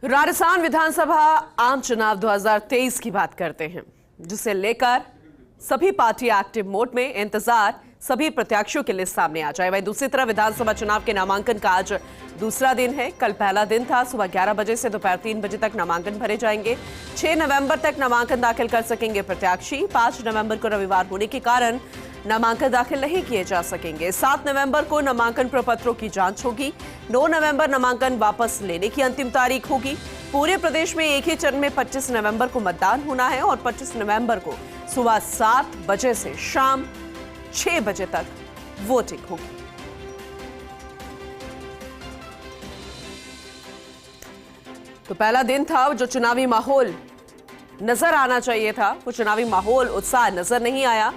राजस्थान विधानसभा आम चुनाव 2023 की बात करते हैं, जिसे लेकर सभी पार्टी एक्टिव मोड में, इंतजार सभी प्रत्याशियों की लिस्ट सामने आ जाए। वहीं दूसरी तरफ विधानसभा चुनाव के नामांकन का आज दूसरा दिन है। कल पहला दिन था। सुबह 11 बजे से दोपहर 3 बजे तक नामांकन भरे जाएंगे। 6 नवंबर तक नामांकन दाखिल कर सकेंगे प्रत्याशी। 5 नवंबर को रविवार होने के कारण नामांकन दाखिल नहीं किए जा सकेंगे। 7 नवंबर को नामांकन प्रपत्रों की जांच होगी। 9 नवंबर नामांकन वापस लेने की अंतिम तारीख होगी। पूरे प्रदेश में एक ही चरण में 25 नवंबर को मतदान होना है और 25 नवंबर को सुबह 7 बजे से शाम 6 बजे तक वोटिंग होगी। तो पहला दिन था, जो चुनावी माहौल नजर आना चाहिए था, वो चुनावी माहौल, उत्साह नजर नहीं आया,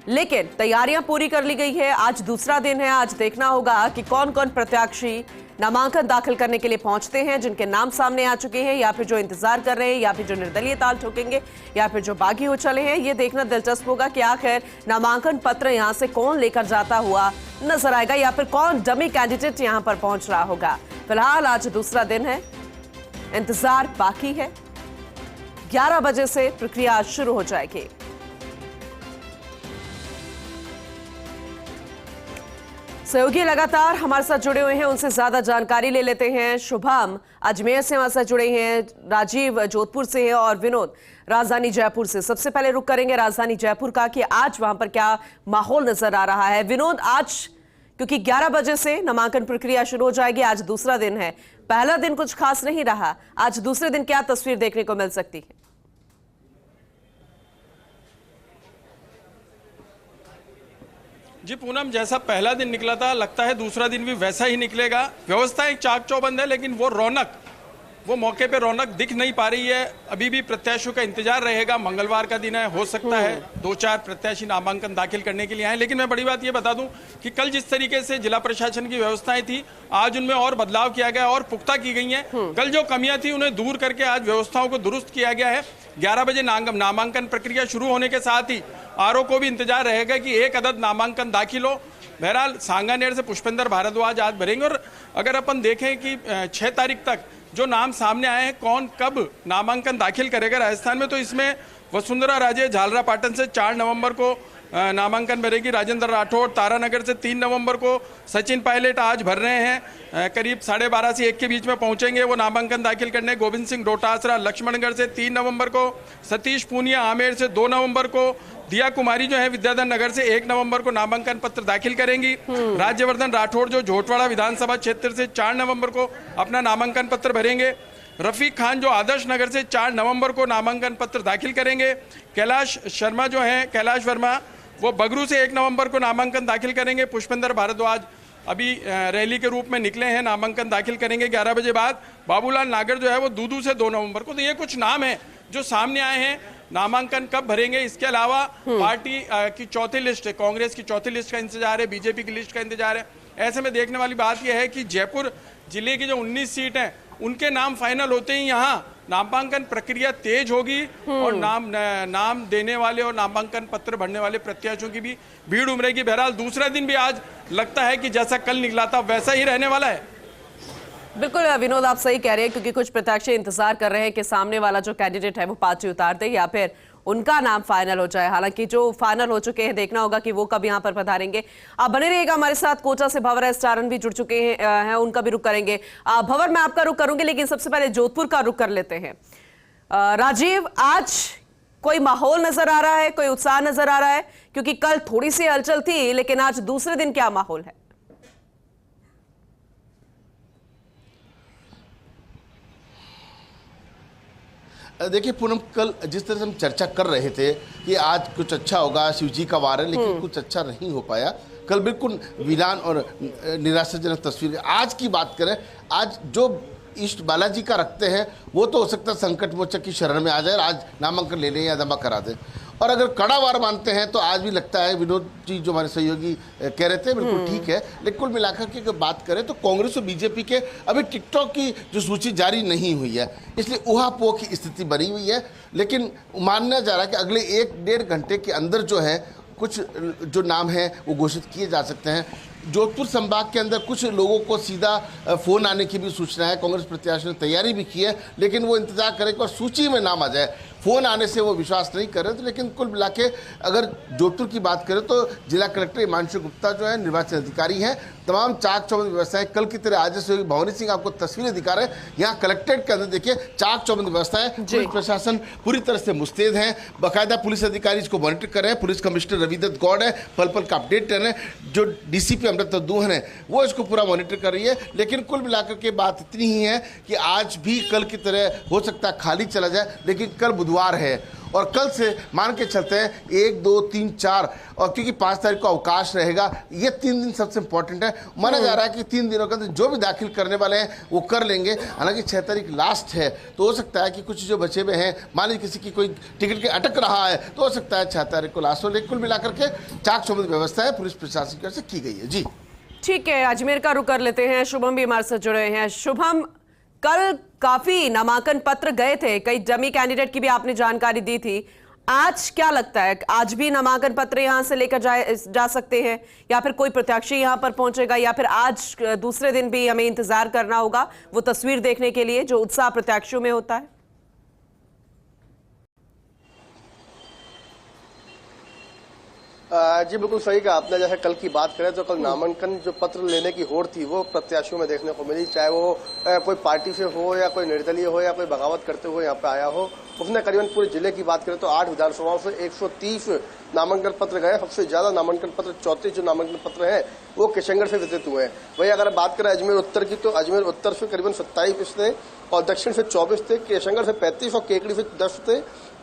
लेकिन तैयारियां पूरी कर ली गई है। आज दूसरा दिन है। आज देखना होगा कि कौन कौन प्रत्याशी नामांकन दाखिल करने के लिए पहुंचते हैं, जिनके नाम सामने आ चुके हैं, या फिर जो इंतजार कर रहे हैं, या फिर जो निर्दलीय ताल ठोकेंगे, या फिर जो बागी हो चले हैं। ये देखना दिलचस्प होगा कि आखिर नामांकन पत्र यहां से कौन लेकर जाता हुआ नजर आएगा, या फिर कौन डमी कैंडिडेट यहां पर पहुंच रहा होगा। फिलहाल आज दूसरा दिन है, इंतजार बाकी है। 11 बजे से प्रक्रिया शुरू हो जाएगी। सहयोगी लगातार हमारे साथ जुड़े हुए हैं, उनसे ज्यादा जानकारी ले लेते हैं। शुभम अजमेर से हमारे साथ जुड़े हैं, राजीव जोधपुर से हैं और विनोद राजधानी जयपुर से। सबसे पहले रुक करेंगे राजधानी जयपुर का कि आज वहां पर क्या माहौल नजर आ रहा है। विनोद, आज क्योंकि 11 बजे से नामांकन प्रक्रिया शुरू हो जाएगी, आज दूसरा दिन है। पहला दिन कुछ खास नहीं रहा, आज दूसरे दिन क्या तस्वीर देखने को मिल सकती है? जी पूनम, जैसा पहला दिन निकला था, लगता है दूसरा दिन भी वैसा ही निकलेगा। व्यवस्थाएं चाक चौबंद है, लेकिन वो रौनक, वो मौके पे रौनक दिख नहीं पा रही है। अभी भी प्रत्याशियों का इंतजार रहेगा। मंगलवार का दिन है, हो सकता है 2-4 प्रत्याशी नामांकन दाखिल करने के लिए आए। लेकिन मैं बड़ी बात ये बता दूं कि कल जिस तरीके से जिला प्रशासन की व्यवस्थाएं थी, आज उनमें और बदलाव किया गया और पुख्ता की गई हैं। कल जो कमियां थी उन्हें दूर करके आज व्यवस्थाओं को दुरुस्त किया गया है। 11 बजे नामांकन प्रक्रिया शुरू होने के साथ ही आरओ को भी इंतजार रहेगा कि 1 अदद नामांकन दाखिल हो। बहरहाल सांगानेर से पुष्पेंद्र भारद्वाज आज भरेंगे। और अगर अपन देखें कि 6 तारीख तक जो नाम सामने आए हैं, कौन कब नामांकन दाखिल करेगा राजस्थान में, तो इसमें वसुंधरा राजे झालरापाटन से 4 नवंबर को नामांकन भरेगी। राजेंद्र राठौड़ तारानगर से 3 नवंबर को। सचिन पायलट आज भर रहे हैं, करीब 12:30 से 1 के बीच में पहुंचेंगे वो नामांकन दाखिल करने। गोविंद सिंह डोटासरा लक्ष्मणगढ़ से 3 नवंबर को। सतीश पूनिया आमेर से 2 नवंबर को। दिया कुमारी जो है विद्याधर नगर से 1 नवंबर को नामांकन पत्र दाखिल करेंगी। राज्यवर्धन राठौड़ जो झोटवाड़ा विधानसभा क्षेत्र से 4 नवंबर को अपना नामांकन पत्र भरेंगे। रफीक खान जो आदर्श नगर से 4 नवंबर को नामांकन पत्र दाखिल करेंगे। कैलाश शर्मा जो है, कैलाश वर्मा, वो बगरू से 1 नवंबर को नामांकन दाखिल करेंगे। पुष्पेंद्र भारद्वाज अभी रैली के रूप में निकले हैं, नामांकन दाखिल करेंगे 11 बजे बाद। बाबूलाल नागर जो है वो दूदू से 2 नवंबर को। तो ये कुछ नाम हैं जो सामने आए हैं। नामांकन कब भरेंगे, इसके अलावा पार्टी की चौथी लिस्ट है, कांग्रेस की चौथी लिस्ट का इंतजार है, बीजेपी की लिस्ट का इंतजार है। ऐसे में देखने वाली बात यह है कि जयपुर जिले की जो 19 सीट हैं, उनके नाम फाइनल होते ही यहाँ नामांकन प्रक्रिया तेज होगी और नाम देने वाले और नामांकन पत्र भरने वाले प्रत्याशियों की भी भीड़ उमड़ेगी। बहरहाल दूसरा दिन भी आज लगता है कि जैसा कल निकला था वैसा ही रहने वाला है। बिल्कुल विनोद, आप सही कह रहे हैं, क्योंकि कुछ प्रत्याशी इंतजार कर रहे हैं कि सामने वाला जो कैंडिडेट है वो पार्टी उतार दे या फिर उनका नाम फाइनल हो जाए। हालांकि जो फाइनल हो चुके हैं, देखना होगा कि वो कब यहां पर पधारेंगे। आप बने रहिएगा हमारे साथ। कोटा से भंवर एस चारण भी जुड़ चुके हैं, उनका भी रुख करेंगे। भंवर, मैं आपका रुख करूंगी, लेकिन सबसे पहले जोधपुर का रुख कर लेते हैं। राजीव, आज कोई माहौल नजर आ रहा है, कोई उत्साह नजर आ रहा है? क्योंकि कल थोड़ी सी हलचल थी, लेकिन आज दूसरे दिन क्या माहौल है? देखिए पूनम, कल जिस तरह से हम चर्चा कर रहे थे कि आज कुछ अच्छा होगा, शिव जी का वार है, लेकिन कुछ अच्छा नहीं हो पाया। कल बिल्कुल वीरान और निराशाजनक तस्वीर। आज की बात करें, आज जो इष्ट बालाजी का रखते हैं वो तो हो सकता है संकट मोचक की शरण में आ जाए, आज नामांकन ले लें या जमा करा दें। और अगर कड़ा वार मानते हैं तो आज भी लगता है, विनोद जी जो हमारे सहयोगी कह रहे थे बिल्कुल ठीक है। लेकिन कुल मिलाकर की अगर बात करें तो कांग्रेस और बीजेपी के अभी टिकटॉक की जो सूची जारी नहीं हुई है, इसलिए उहापोह की स्थिति बनी हुई है। लेकिन मानना जा रहा है कि अगले 1-1.5 घंटे के अंदर जो है कुछ जो नाम है वो घोषित किए जा सकते हैं। जोधपुर संभाग के अंदर कुछ लोगों को सीधा फोन आने की भी सूचना है। कांग्रेस प्रत्याशियों ने तैयारी भी की है, लेकिन वो इंतजार करें और सूची में नाम आ जाए। फोन आने से वो विश्वास नहीं कर रहे थे। लेकिन कुल मिला के अगर जोधपुर की बात करें तो जिला कलेक्टर हिमांशु गुप्ता जो है निर्वाचन अधिकारी हैं। तमाम चाक चौबंद व्यवस्थाएं कल की तरह आज से। भवानी सिंह आपको तस्वीरें दिखा रहे हैं। यहाँ कलेक्ट्रेट के अंदर देखिए चाक चौबंद व्यवस्थाएं, पुलिस प्रशासन पूरी तरह से मुस्तैद है। बाकायदा पुलिस अधिकारी इसको मॉनिटर कर रहे हैं। पुलिस कमिश्नर रविदत्त गौड़ है, पल पल का अपडेट कर रहे हैं। जो डीसीपी अमृता दुहन है वो इसको पूरा मॉनिटर कर रही है। लेकिन कुल मिलाकर के बात इतनी ही है कि आज भी कल की तरह हो सकता है खाली चला जाए, लेकिन कल बुधवार है और कल से मान के चलते हैं 1, 2, 3, 4 और क्योंकि 5 तारीख को अवकाश रहेगा, ये 3 दिन सबसे इंपॉर्टेंट है। माना जा रहा है कि 3 दिनों के अंदर जो भी दाखिल करने वाले हैं वो कर लेंगे। हालांकि 6 तारीख लास्ट है, तो हो सकता है कि कुछ जो बचे हुए हैं, मान लीजिए किसी की कोई टिकट के अटक रहा है तो हो सकता है 6 तारीख को लास्ट हो। लेकिन कुल मिलाकर के चाक चौबंद व्यवस्था है पुलिस प्रशासन की ओर से की गई है। जी ठीक है, अजमेर का रुख कर लेते हैं। शुभम भी हमारे साथ जुड़े हैं। शुभम, कल काफी नामांकन पत्र गए थे, कई डमी कैंडिडेट की भी आपने जानकारी दी थी। आज क्या लगता है, आज भी नामांकन पत्र यहां से लेकर जा सकते हैं या फिर कोई प्रत्याशी यहां पर पहुंचेगा, या फिर आज दूसरे दिन भी हमें इंतजार करना होगा वो तस्वीर देखने के लिए जो उत्साह प्रत्याशियों में होता है? जी बिल्कुल सही कहा आपने। जैसे कल की बात करें तो कल नामांकन जो पत्र लेने की होड़ थी वो प्रत्याशियों में देखने को मिली, चाहे वो कोई पार्टी से हो या कोई निर्दलीय हो या कोई बगावत करते हुए यहाँ पे आया हो। उसने करीबन पूरे जिले की बात करें तो 8 विधानसभाओं से 130 नामांकन पत्र गए। सबसे ज्यादा नामांकन पत्र 34 जो नामांकन पत्र हैं वो किशनगढ़ से वितरित हुए हैं। वही अगर बात करें अजमेर उत्तर की तो अजमेर उत्तर से करीबन 27 थे और दक्षिण से 24 थे, किशनगढ़ से 35 और केकड़ी से 10 थे।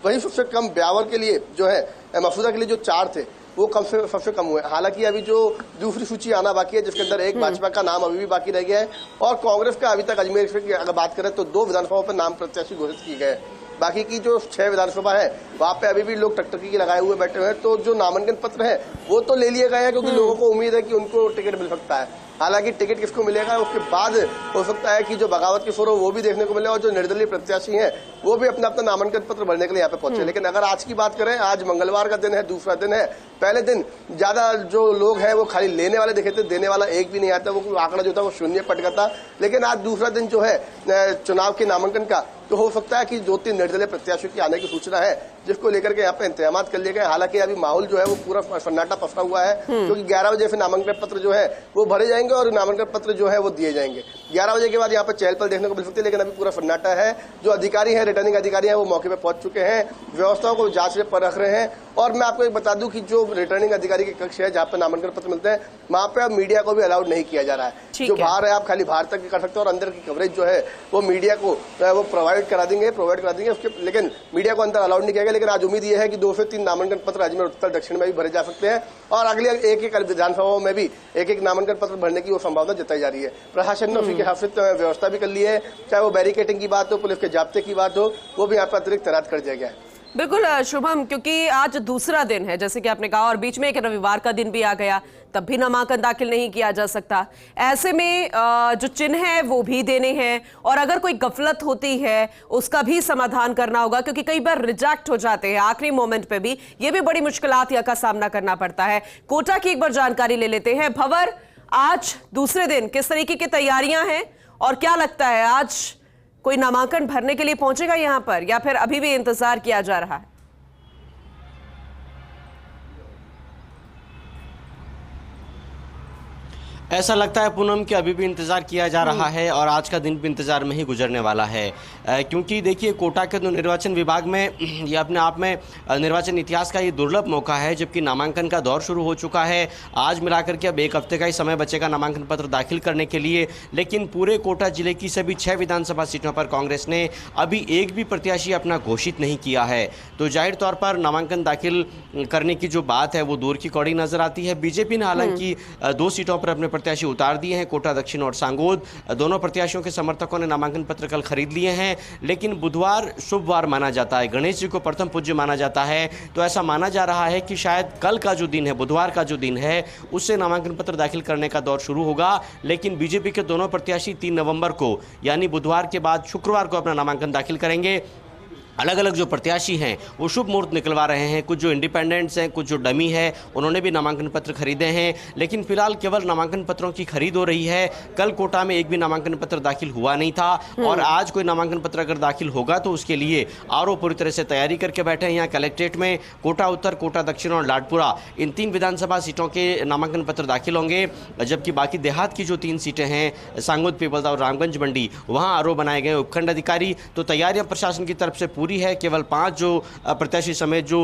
वही सबसे कम ब्यावर के लिए जो है मसूदा के लिए जो 4 थे वो सबसे कम हुए। हालांकि अभी जो दूसरी सूची आना बाकी है जिसके अंदर एक भाजपा का नाम अभी भी बाकी रह गया है और कांग्रेस का अभी तक अजमेर से अगर बात करें तो 2 विधानसभाओं पर नाम प्रत्याशी घोषित किए गए। बाकी की जो 6 विधानसभा है वहां पे अभी भी लोग टकटकी लगाए हुए बैठे हुए हैं। तो जो नामांकन पत्र है वो तो ले लिए गए हैं क्योंकि लोगों को उम्मीद है कि उनको टिकट मिल सकता है। हालांकि टिकट किसको मिलेगा उसके बाद हो सकता है कि जो बगावत की फोर हो वो भी देखने को मिले और जो निर्दलीय प्रत्याशी हैं वो भी अपना अपना नामांकन पत्र भरने के लिए यहाँ पे पहुंचे। लेकिन अगर आज की बात करें, आज मंगलवार का दिन है, दूसरा दिन है। पहले दिन ज्यादा जो लोग हैं वो खाली लेने वाले दिखे थे, देने वाला एक भी नहीं आता, वो आंकड़ा जो था वो शून्य पट गया था। लेकिन आज दूसरा दिन जो है चुनाव के नामांकन का, तो हो सकता है कि 2-3 निर्दलीय प्रत्याशियों की आने की सूचना है जिसको लेकर के यहाँ पे इंतजाम कर लिए गए। हालांकि अभी माहौल जो है वो पूरा सन्नाटा पसरा हुआ है क्योंकि 11 बजे से नामांकन पत्र जो है वो भरे जाएंगे और नामांकन पत्र जो है वो दिए जाएंगे। 11 बजे के बाद यहाँ पे चहल पहल देखने को मिल सकती है। लेकिन अभी पूरा सन्नाटा है। जो अधिकारी है, रिटर्निंग अधिकारी है, वो मौके पे पहुंच चुके हैं, व्यवस्थाओं को जांच पर रख रहे हैं। और मैं आपको एक बता दूं कि जो रिटर्निंग अधिकारी के कक्ष है जहाँ पे नामांकन पत्र मिलते हैं वहां पे अब मीडिया को भी अलाउड नहीं किया जा रहा है। जो बाहर है आप खाली बाहर तक कर सकते हो और अंदर की कवरेज जो है वो मीडिया को वो प्रोवाइड करा देंगे उसके, लेकिन मीडिया को अंदर अलाउड नहीं किया गया। लेकिन आज उम्मीद यह है कि 2 से 3 नामांकन पत्र अजमेर उत्तर दक्षिण में भी भरे जा सकते हैं और अगले एक विधानसभाओं में भी एक नामांकन पत्र भरने की वो संभावना जताई जा रही है। प्रशासन ने उसी के हिफाजत व्यवस्था भी कर ली है, चाहे वो बैरिकेडिंग की बात हो, पुलिस के जाब्ते की बात हो, वो भी यहाँ पर अतिरिक्त तैनात कर दिया गया है। बिल्कुल शुभम, क्योंकि आज दूसरा दिन है जैसे कि आपने कहा और बीच में एक रविवार का दिन भी आ गया, तब भी नामांकन दाखिल नहीं किया जा सकता। ऐसे में जो चिन्ह है वो भी देने हैं और अगर कोई गफलत होती है उसका भी समाधान करना होगा क्योंकि कई बार रिजेक्ट हो जाते हैं आखिरी मोमेंट पे भी। ये भी बड़ी मुश्किलात का सामना करना पड़ता है। कोटा की एक बार जानकारी ले लेते हैं। भंवर, आज दूसरे दिन किस तरीके की तैयारियां हैं और क्या लगता है आज कोई नामांकन भरने के लिए पहुंचेगा यहां पर या फिर अभी भी इंतजार किया जा रहा है? ऐसा लगता है पूनम कि अभी भी इंतज़ार किया जा रहा है और आज का दिन भी इंतज़ार में ही गुजरने वाला है क्योंकि देखिए कोटा के निर्वाचन विभाग में ये अपने आप में निर्वाचन इतिहास का ये दुर्लभ मौका है जबकि नामांकन का दौर शुरू हो चुका है। आज मिलाकर के अब 1 हफ्ते का ही समय बचेगा नामांकन पत्र दाखिल करने के लिए। लेकिन पूरे कोटा जिले की सभी 6 विधानसभा सीटों पर कांग्रेस ने अभी एक भी प्रत्याशी अपना घोषित नहीं किया है, तो जाहिर तौर पर नामांकन दाखिल करने की जो बात है वो दूर की कौड़ी नजर आती है। बीजेपी ने हालांकि 2 सीटों पर अपने प्रत्याशी उतार दिए हैं, कोटा दक्षिण और सांगोद। दोनों प्रत्याशियों के समर्थकों ने नामांकन पत्र कल खरीद लिए हैं। लेकिन बुधवार शुभवार माना जाता है, गणेश जी को प्रथम पूज्य माना जाता है, तो ऐसा माना जा रहा है कि शायद कल का जो दिन है, बुधवार का जो दिन है, उससे नामांकन पत्र दाखिल करने का दौर शुरू होगा। लेकिन बीजेपी के दोनों प्रत्याशी 3 नवंबर को यानी बुधवार के बाद शुक्रवार को अपना नामांकन दाखिल करेंगे। अलग अलग जो प्रत्याशी हैं वो शुभ मुहूर्त निकलवा रहे हैं। कुछ जो इंडिपेंडेंट्स हैं, कुछ जो डमी है, उन्होंने भी नामांकन पत्र खरीदे हैं। लेकिन फिलहाल केवल नामांकन पत्रों की खरीद हो रही है। कल कोटा में एक भी नामांकन पत्र दाखिल हुआ नहीं था और आज कोई नामांकन पत्र अगर दाखिल होगा तो उसके लिए आरओ पूरी तरह से तैयारी करके बैठे हैं। यहाँ कलेक्ट्रेट में कोटा उत्तर, कोटा दक्षिण और लाडपुरा, इन 3 विधानसभा सीटों के नामांकन पत्र दाखिल होंगे। जबकि बाकी देहात की जो 3 सीटें हैं, सांगोद, पीपलदा और रामगंज मंडी, वहाँ आरओ बनाए गए उपखंड अधिकारी। तो तैयारियां प्रशासन की तरफ से पूरी है। केवल 5 जो प्रत्याशी समेत जो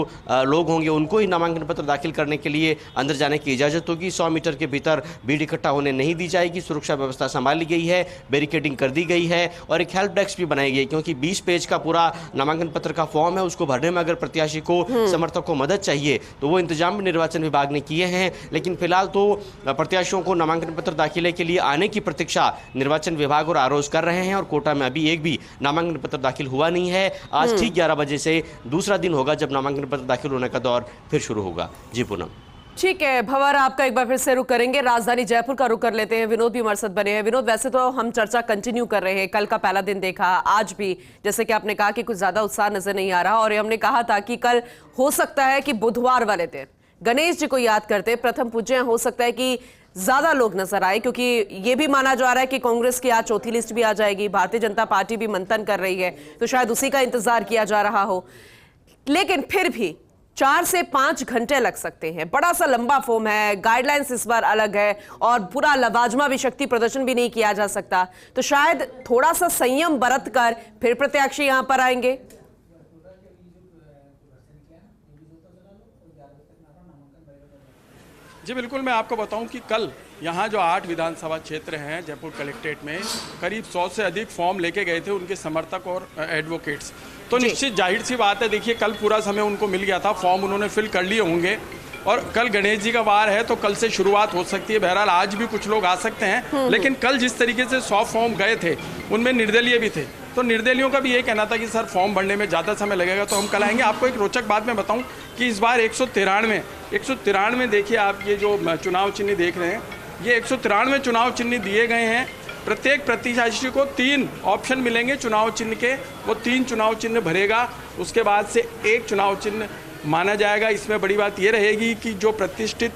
लोग होंगे उनको ही नामांकन पत्र दाखिल करने के लिए अंदर जाने की इजाजत होगी। 100 मीटर के भीतर भीड़ इकट्ठा होने नहीं दी जाएगी। सुरक्षा व्यवस्था संभाली गई है, बैरिकेडिंग कर दी गई है और एक हेल्प डेस्क भी बनाई गई, क्योंकि 20 पेज का पूरा नामांकन पत्र का फॉर्म है। उसको भरने में अगर प्रत्याशी को, समर्थक को मदद चाहिए तो वो इंतजाम भी निर्वाचन विभाग ने किए हैं। लेकिन फिलहाल तो प्रत्याशियों को नामांकन पत्र दाखिले के लिए आने की प्रतीक्षा निर्वाचन विभाग और आरओज कर रहे हैं और कोटा में अभी एक भी नामांकन पत्र दाखिल हुआ नहीं है। आज ठीक 11 बजे से दूसरा दिन होगा जब नामांकन पत्र दाखिल होने का दौर फिर शुरू होगा। जी पूनम। ठीक है भंवर, आपका एक बार फिर से रुख करेंगे। राजधानी जयपुर का रुख कर लेते हैं। विनोद भी हमारे साथ बने हैं। विनोद, वैसे तो हम चर्चा कंटिन्यू कर रहे हैं, कल का पहला दिन देखा, आज भी जैसे कि आपने कहा कि कुछ ज्यादा उत्साह नजर नहीं आ रहा और हमने कहा था कि कल हो सकता है कि बुधवार वाले दिन गणेश जी को याद करते प्रथम पूज्य हो सकता है कि ज्यादा लोग नजर आए, क्योंकि ये भी माना जा रहा है कि कांग्रेस की आज चौथी लिस्ट भी आ जाएगी, भारतीय जनता पार्टी भी मंथन कर रही है, तो शायद उसी का इंतजार किया जा रहा हो। लेकिन फिर भी 4 से 5 घंटे लग सकते हैं। बड़ा सा लंबा फॉर्म है, गाइडलाइंस इस बार अलग है और पूरा लवाजमा भी शक्ति प्रदर्शन भी नहीं किया जा सकता, तो शायद थोड़ा सा संयम बरत कर फिर प्रत्याशी यहां पर आएंगे। जी बिल्कुल, मैं आपको बताऊं कि कल यहाँ जो 8 विधानसभा क्षेत्र हैं जयपुर कलेक्ट्रेट में करीब 100 से अधिक फॉर्म लेके गए थे उनके समर्थक और एडवोकेट्स। तो निश्चित जाहिर सी बात है, देखिए कल पूरा समय उनको मिल गया था, फॉर्म उन्होंने फिल कर लिए होंगे और कल गणेश जी का वार है तो कल से शुरुआत हो सकती है। बहरहाल आज भी कुछ लोग आ सकते हैं, लेकिन कल जिस तरीके से 100 फॉर्म गए थे उनमें निर्दलीय भी थे, तो निर्दलियों का भी ये कहना था कि सर फॉर्म भरने में ज़्यादा समय लगेगा, तो हम कल आएंगे। आपको एक रोचक बात मैं बताऊं कि इस बार 193 देखिए आप ये जो चुनाव चिन्ह देख रहे हैं, ये 193 चुनाव चिन्ह दिए गए हैं। प्रत्येक प्रत्याशी को 3 ऑप्शन मिलेंगे चुनाव चिन्ह के, वो 3 चुनाव चिन्ह भरेगा, उसके बाद से 1 चुनाव चिन्ह माना जाएगा। इसमें बड़ी बात ये रहेगी कि जो प्रतिष्ठित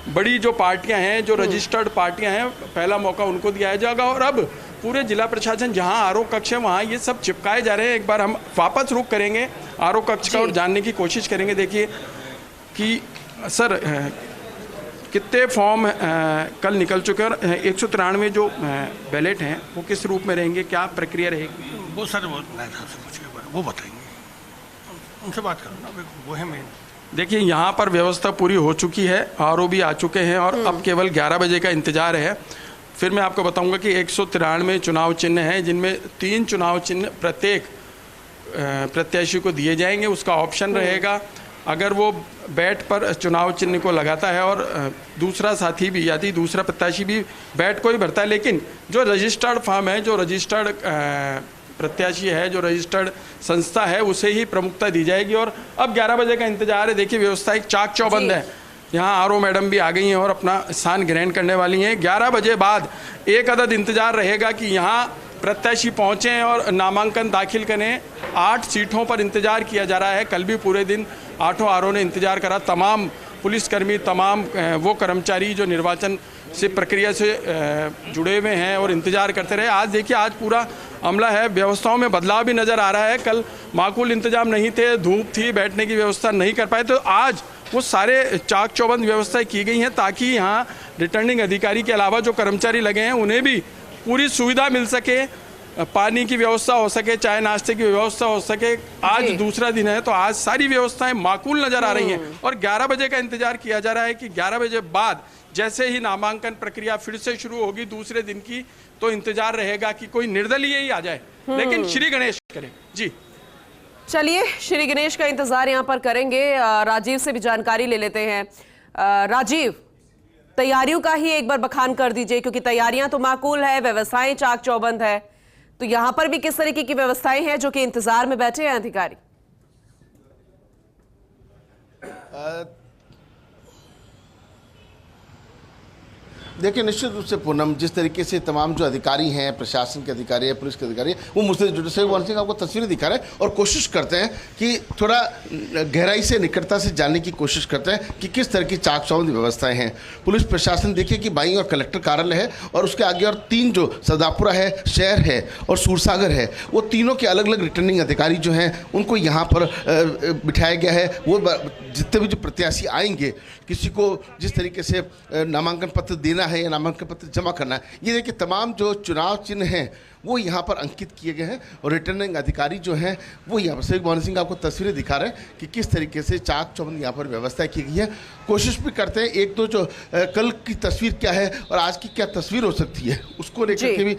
बड़ी जो पार्टियां हैं, जो रजिस्टर्ड पार्टियां हैं, पहला मौका उनको दिया जाएगा। और अब पूरे जिला प्रशासन जहां आरओ कक्ष है वहां ये सब चिपकाए जा रहे हैं। एक बार हम वापस रुक करेंगे आरओ कक्ष का और जानने की कोशिश करेंगे। देखिए कि सर कितने फॉर्म कल निकल चुके हैं और 193 जो बैलेट हैं वो किस रूप में रहेंगे, क्या प्रक्रिया रहेगी? वो सर वो बताएंगे, उनसे बात करो ना, वो है मेन। देखिए यहाँ पर व्यवस्था पूरी हो चुकी है, आरओ भी आ चुके हैं और अब केवल 11 बजे का इंतजार है। फिर मैं आपको बताऊंगा कि 193 चुनाव चिन्ह हैं, जिनमें 3 चुनाव चिन्ह प्रत्येक प्रत्याशी को दिए जाएंगे। उसका ऑप्शन रहेगा, अगर वो बैट पर चुनाव चिन्ह को लगाता है और दूसरा साथी भी यदि दूसरा प्रत्याशी भी बैट को ही भरता है, लेकिन जो रजिस्टर्ड फॉर्म है, जो रजिस्टर्ड प्रत्याशी है, जो रजिस्टर्ड संस्था है, उसे ही प्रमुखता दी जाएगी। और अब 11 बजे का इंतजार है। देखिए व्यवस्था एक चाक चौबंद है। यहाँ आरओ मैडम भी आ गई हैं और अपना स्थान ग्रहण करने वाली हैं। 11 बजे बाद एक अदद इंतजार रहेगा कि यहाँ प्रत्याशी पहुँचें और नामांकन दाखिल करें। 8 सीटों पर इंतजार किया जा रहा है। कल भी पूरे दिन 8 आरओ ने इंतजार करा। तमाम पुलिसकर्मी, तमाम वो कर्मचारी जो निर्वाचन से प्रक्रिया से जुड़े हुए हैं और इंतजार करते रहे। आज देखिए, आज पूरा अमला है, व्यवस्थाओं में बदलाव भी नज़र आ रहा है। कल माकूल इंतजाम नहीं थे, धूप थी, बैठने की व्यवस्था नहीं कर पाए, तो आज वो सारे चाक चौबंद व्यवस्थाएं की गई हैं ताकि यहाँ रिटर्निंग अधिकारी के अलावा जो कर्मचारी लगे हैं उन्हें भी पूरी सुविधा मिल सके, पानी की व्यवस्था हो सके, चाय नाश्ते की व्यवस्था हो सके। आज दूसरा दिन है तो आज सारी व्यवस्थाएं माकूल नजर आ रही हैं और 11 बजे का इंतजार किया जा रहा है कि 11 बजे बाद जैसे ही नामांकन प्रक्रिया फिर से शुरू होगी दूसरे दिन की, तो इंतजार रहेगा कि कोई निर्दलीय ही आ जाए, लेकिन श्री गणेश करें। जी चलिए, श्री गणेश का इंतजार यहां पर करेंगे। राजीव से भी जानकारी ले लेते हैं। राजीव, तैयारियों का ही एक बार बखान कर दीजिए, क्योंकि तैयारियां तो माकूल है, व्यवस्थाएं चाक चौबंद है, तो यहां पर भी किस तरीके की व्यवस्थाएं हैं जो कि इंतजार में बैठे हैं अधिकारी? देखिए, निश्चित रूप से पूनम, जिस तरीके से तमाम जो अधिकारी हैं, प्रशासन के अधिकारी हैं, पुलिस के अधिकारी हैं, वो मुझसे जुड़े से वन सिंह आपको तस्वीरें दिखा रहे हैं और कोशिश करते हैं कि थोड़ा गहराई से, निकटता से जानने की कोशिश करते हैं कि किस तरह की चाक चौबंद व्यवस्थाएं हैं। पुलिस प्रशासन देखिए कि बाईं और कलेक्टर कार्यालय है और उसके आगे और 3 जो सरदारपुरा है, शहर है और सूरसागर है, वो तीनों के अलग अलग रिटर्निंग अधिकारी जो हैं उनको यहाँ पर बिठाया गया है। वो जितने भी जो प्रत्याशी आएंगे, किसी को जिस तरीके से नामांकन पत्र देना है या नामांकन पत्र जमा करना है, ये देखिए तमाम जो चुनाव चिन्ह हैं वो यहाँ पर अंकित किए गए हैं और रिटर्निंग अधिकारी जो हैं वो यहाँ पर से मोहन सिंह आपको तस्वीरें दिखा रहे हैं कि किस तरीके से चाक चौबंद यहाँ पर व्यवस्था की गई है। कोशिश भी करते हैं एक दो जो कल की तस्वीर क्या है और आज की क्या तस्वीर हो सकती है उसको लेकर के भी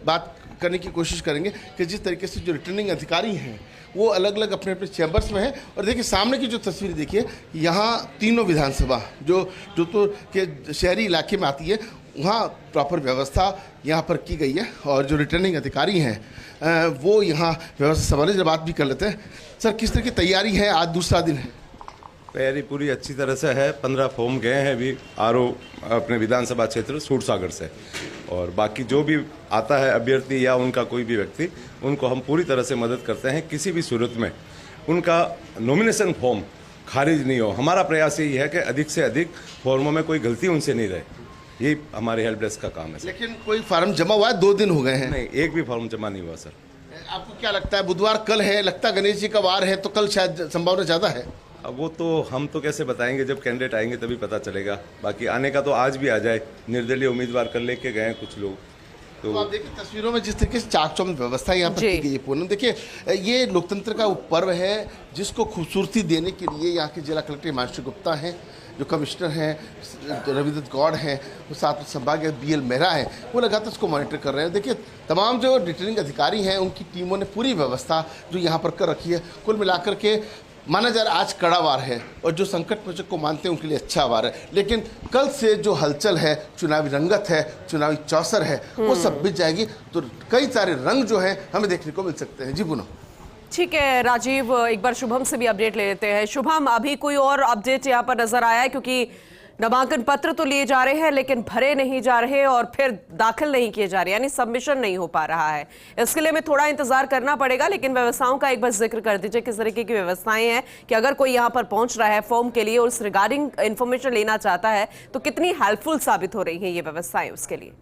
बात करने की कोशिश करेंगे कि जिस तरीके से जो रिटर्निंग अधिकारी हैं वो अलग अलग अपने अपने चैम्बर्स में हैं। और देखिए सामने की जो तस्वीर देखिए, यहाँ तीनों विधानसभा जो तो के शहरी इलाके में आती है, वहाँ प्रॉपर व्यवस्था यहाँ पर की गई है और जो रिटर्निंग अधिकारी हैं वो यहाँ व्यवस्था संभाले। जब बात भी कर लेते हैं, सर किस तरह की तैयारी है? आज दूसरा दिन है। तैयारी पूरी अच्छी तरह से है। 15 फॉर्म गए हैं अभी आरओ अपने विधानसभा क्षेत्र सूरसागर से, और बाकी जो भी आता है अभ्यर्थी या उनका कोई भी व्यक्ति, उनको हम पूरी तरह से मदद करते हैं। किसी भी सूरत में उनका नॉमिनेशन फॉर्म खारिज नहीं हो। हमारा प्रयास यही है कि अधिक से अधिक फॉर्मों में कोई गलती उनसे नहीं रहे। ये हमारे हेल्प डेस्क का काम है। लेकिन कोई फार्म जमा हुआ है? 2 दिन हो गए हैं। नहीं, एक भी फॉर्म जमा नहीं हुआ सर। आपको क्या लगता है, बुधवार कल है, लगता है गणेश जी का वार है, तो कल शायद संभावना ज़्यादा है? अब वो तो हम तो कैसे बताएंगे, जब कैंडिडेट आएंगे तभी पता चलेगा। बाकी आने का तो आज भी आ जाए। निर्दलीय उम्मीदवार कर लेके गए हैं कुछ लोग। तो आप देखिए तस्वीरों में जिस तरीके से चाक चौबंद व्यवस्था यहाँ पर की गई है पूनम, देखिए ये लोकतंत्र का पर्व है जिसको खूबसूरती देने के लिए यहाँ के जिला कलेक्टर हिमांशु गुप्ता हैं, जो कमिश्नर हैं रविदत्त गौड़ हैं, वो साथ में संभागीय BL मेहरा हैं, वो लगातार उसको मॉनिटर कर रहे हैं। देखिए तमाम जो रिटर्निंग अधिकारी हैं उनकी टीमों ने पूरी व्यवस्था जो यहाँ पर कर रखी है। कुल मिलाकर के माना जा रहा आज कड़ा वार है और जो संकट मोचक को मानते हैं उनके लिए अच्छा वार है, लेकिन कल से जो हलचल है, चुनावी रंगत है, चुनावी चौसर है, वो सब बिछ जाएगी। तो कई सारे रंग जो हैं हमें देखने को मिल सकते हैं। जी पूनम। ठीक है राजीव, एक बार शुभम से भी अपडेट ले लेते हैं। शुभम, अभी कोई और अपडेट यहाँ पर नजर आया है? क्योंकि नामांकन पत्र तो लिए जा रहे हैं लेकिन भरे नहीं जा रहे और फिर दाखिल नहीं किए जा रहे, यानी सबमिशन नहीं हो पा रहा है। इसके लिए हमें थोड़ा इंतजार करना पड़ेगा, लेकिन व्यवस्थाओं का एक बार जिक्र कर दीजिए, किस तरीके की व्यवस्थाएं हैं कि अगर कोई यहाँ पर पहुंच रहा है फॉर्म के लिए और उस रिगार्डिंग इंफॉर्मेशन लेना चाहता है तो कितनी हेल्पफुल साबित हो रही है ये व्यवस्थाएं उसके लिए?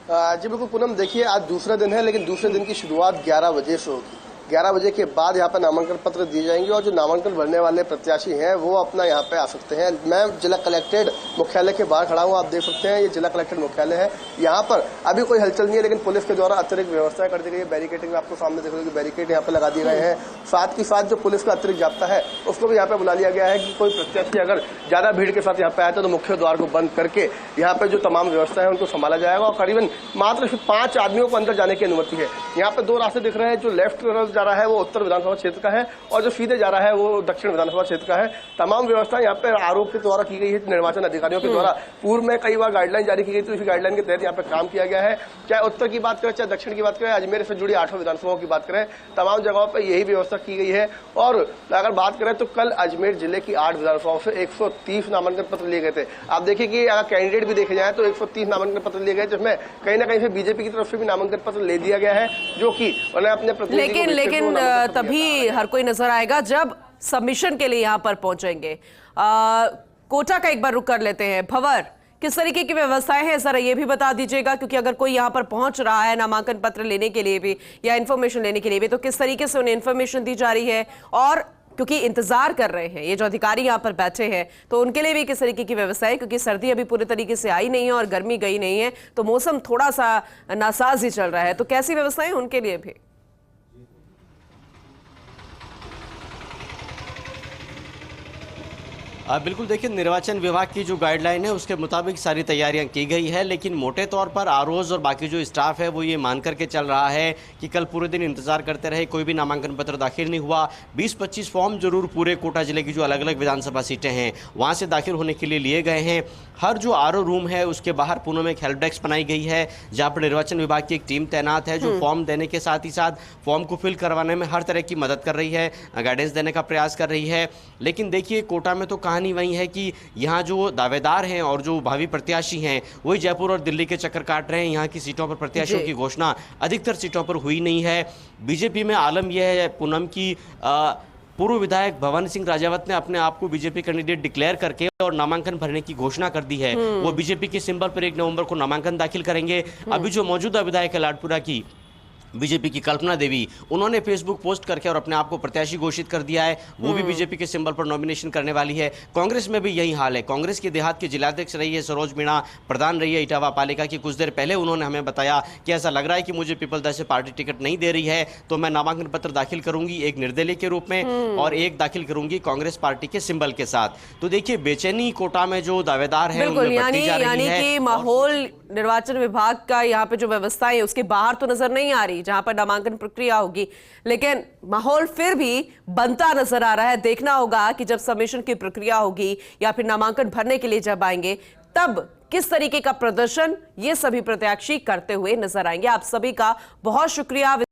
जी बिल्कुल पूनम, देखिए आज दूसरा दिन है, लेकिन दूसरे दिन की शुरुआत 11 बजे से होगी। 11 बजे के बाद यहाँ पे नामांकन पत्र दिए जाएंगे और जो नामांकन भरने वाले प्रत्याशी हैं वो अपना यहाँ पे आ सकते हैं। मैं जिला कलेक्ट्रेट मुख्यालय के बाहर खड़ा हूँ, आप देख सकते हैं ये जिला कलेक्ट्रेट मुख्यालय है। यहाँ पर अभी कोई हलचल नहीं है, लेकिन पुलिस के द्वारा अतिरिक्त व्यवस्था कर दी गई है। बैरिकेडिंग आपको सामने देख रहे हो, बैरिकेड यहाँ पे लगा दिए गए हैं। साथ ही साथ जो पुलिस का अतिरिक्त जाब्ता है उसको भी यहाँ पे बुला लिया गया है कि कोई प्रत्याशी अगर ज्यादा भीड़ के साथ यहाँ पे आए तो मुख्य द्वार को बंद करके यहाँ पे जो तमाम व्यवस्था है उनको संभाला जाएगा। और करीबन मात्र 5 आदमियों को अंदर जाने की अनुमति है। यहाँ पे 2 रास्ते दिख रहे हैं, जो लेफ्ट तरफ जा रहा है वो उत्तर विधानसभा क्षेत्र का है और जो सीधे जा रहा है वो दक्षिण विधानसभा क्षेत्र का है। तमाम व्यवस्था यहाँ पे आरोप के द्वारा की गई है, निर्वाचन अधिकारियों के द्वारा पूर्व में कई बार गाइडलाइन जारी की गई, तो इसी गाइडलाइन के तहत यहाँ पे काम किया गया है। चाहे उत्तर की बात करें, चाहे दक्षिण की बात करें, अजमेर से जुड़ी 8 विधानसभाओं की बात करें, तमाम जगहों पर यही व्यवस्था की गई है। और अगर बात करें तो कल अजमेर जिले की 8 विधानसभाओं से 130 नामांकन पत्र लिए गए थे। आप देखिए कि अगर कैंडिडेट भी देखे जाए तो 130 नामांकन पत्र लिए गए, जिसमें कहीं ना कहीं से बीजेपी की तरफ से भी नामांकन पत्र ले दिया गया है, जो कि उन्हें अपने लेकिन तभी हर कोई नजर आएगा जब सबमिशन के लिए यहाँ पर पहुंचेंगे। कोटा का एक बार रुक कर लेते हैं। भंवर, किस तरीके की व्यवस्थाएं हैं जरा ये भी बता दीजिएगा, क्योंकि अगर कोई यहाँ पर पहुंच रहा है नामांकन पत्र लेने के लिए भी या इन्फॉर्मेशन लेने के लिए भी, तो किस तरीके से उन्हें इन्फॉर्मेशन दी जा रही है, और क्योंकि इंतजार कर रहे हैं ये जो अधिकारी यहाँ पर बैठे हैं तो उनके लिए भी किस तरीके की व्यवस्था है, क्योंकि सर्दी अभी पूरे तरीके से आई नहीं है और गर्मी गई नहीं है, तो मौसम थोड़ा सा नासाज ही चल रहा है, तो कैसी व्यवस्थाएं उनके लिए भी? बिल्कुल, देखिए निर्वाचन विभाग की जो गाइडलाइन है उसके मुताबिक सारी तैयारियां की गई है, लेकिन मोटे तौर पर आरओज और बाकी जो स्टाफ है वो ये मान करके चल रहा है कि कल पूरे दिन इंतजार करते रहे, कोई भी नामांकन पत्र दाखिल नहीं हुआ। 20-25 फॉर्म जरूर पूरे कोटा जिले की जो अलग अलग विधानसभा सीटें हैं वहाँ से दाखिल होने के लिए लिए गए हैं। हर जो आरओ रूम है उसके बाहर पुणे में एक हेल्प डेस्क बनाई गई है, जहाँ पर निर्वाचन विभाग की एक टीम तैनात है जो फॉर्म देने के साथ ही साथ फॉर्म को फिल करवाने में हर तरह की मदद कर रही है, गाइडेंस देने का प्रयास कर रही है। लेकिन देखिए कोटा में तो कहानी वही है कि यहाँ जो दावेदार हैं और जो भावी प्रत्याशी हैं वही जयपुर और दिल्ली के चक्कर काट रहे हैं। यहाँ की सीटों पर प्रत्याशियों की घोषणा अधिकतर सीटों पर हुई नहीं है। बीजेपी में आलम यह है पूनम की पूर्व विधायक भवानी सिंह राजावत ने अपने आप को बीजेपी कैंडिडेट डिक्लेयर करके और नामांकन भरने की घोषणा कर दी है। वो बीजेपी के सिंबल पर 1 नवंबर को नामांकन दाखिल करेंगे। अभी जो मौजूदा विधायक है लाडपुरा की बीजेपी की कल्पना देवी, उन्होंने फेसबुक पोस्ट करके और अपने आप को प्रत्याशी घोषित कर दिया है। वो भी बीजेपी के सिंबल पर नॉमिनेशन करने वाली है। कांग्रेस में भी यही हाल है। कांग्रेस के देहात के जिलाध्यक्ष रही है सरोज मीणा, प्रधान रही है इटावा पालिका की। कुछ देर पहले उन्होंने हमें बताया कि ऐसा लग रहा है कि मुझे पीपल दल से पार्टी टिकट नहीं दे रही है, तो मैं नामांकन पत्र दाखिल करूंगी, एक निर्दलीय के रूप में और एक दाखिल करूंगी कांग्रेस पार्टी के सिंबल के साथ। तो देखिए बेचैनी कोटा में जो दावेदार है बिल्कुल, यानी कि माहौल निर्वाचन विभाग का यहाँ पे जो व्यवस्था है उसके बाहर तो नजर नहीं आ रही जहां पर नामांकन प्रक्रिया होगी, लेकिन माहौल फिर भी बनता नजर आ रहा है। देखना होगा कि जब सबमिशन की प्रक्रिया होगी या फिर नामांकन भरने के लिए जब आएंगे तब किस तरीके का प्रदर्शन ये सभी प्रत्याशी करते हुए नजर आएंगे। आप सभी का बहुत शुक्रिया।